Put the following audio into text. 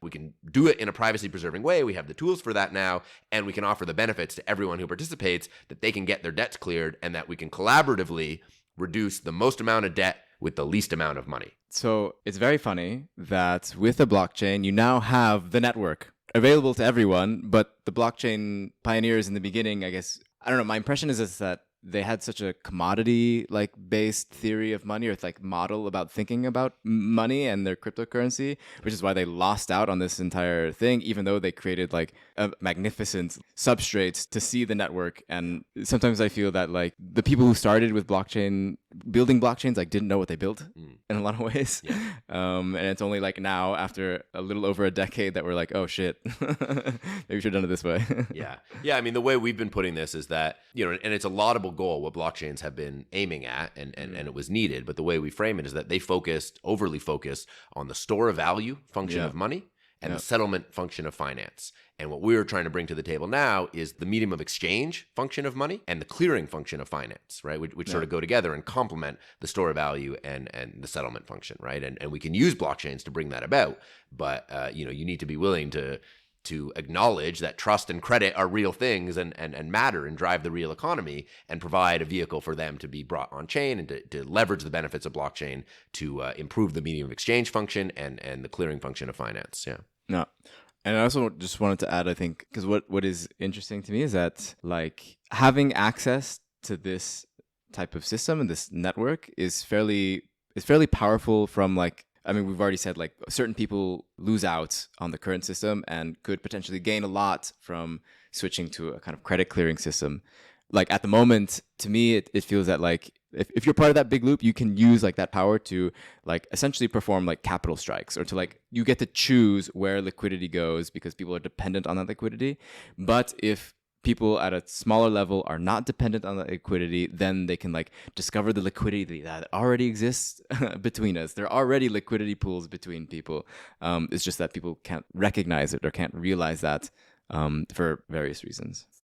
We can do it in a privacy-preserving way. We have the tools for that now, and we can offer the benefits to everyone who participates that they can get their debts cleared and that we can collaboratively reduce the most amount of debt with the least amount of money. So it's very funny that with the blockchain, you now have the network available to everyone, but the blockchain pioneers in the beginning, I guess, I don't know, my impression is that they had such a commodity like based theory of money, or like model about thinking about money and their cryptocurrency, which is why they lost out on this entire thing, even though they created like a magnificent substrate to see the network. And sometimes I feel that like the people who started with building blockchains like didn't know what they built in a lot of ways. Yeah. And it's only like now after a little over a decade that we're like, oh shit, maybe we should have done it this way. Yeah. I mean, the way we've been putting this is that, and it's a laudable goal what blockchains have been aiming at, and it was needed. But the way we frame it is that they overly focused on the store of value function of money and the settlement function of finance. And what we're trying to bring to the table now is the medium of exchange function of money and the clearing function of finance, right? Which sort of go together and complement the store of value and the settlement function, right? And we can use blockchains to bring that about, but you need to be willing to acknowledge that trust and credit are real things and matter and drive the real economy, and provide a vehicle for them to be brought on chain and to leverage the benefits of blockchain to improve the medium of exchange function and the clearing function of finance. Yeah. No. And I also just wanted to add, I think, because what is interesting to me is that like having access to this type of system and this network is fairly powerful from like, I mean, we've already said like certain people lose out on the current system and could potentially gain a lot from switching to a kind of credit clearing system. Like at the moment, to me, it feels that like if you're part of that big loop, you can use like that power to like essentially perform like capital strikes, or to like you get to choose where liquidity goes because people are dependent on that liquidity. But if people at a smaller level are not dependent on that liquidity, then they can like discover the liquidity that already exists between us. There are already liquidity pools between people. It's just that people can't recognize it or can't realize that for various reasons.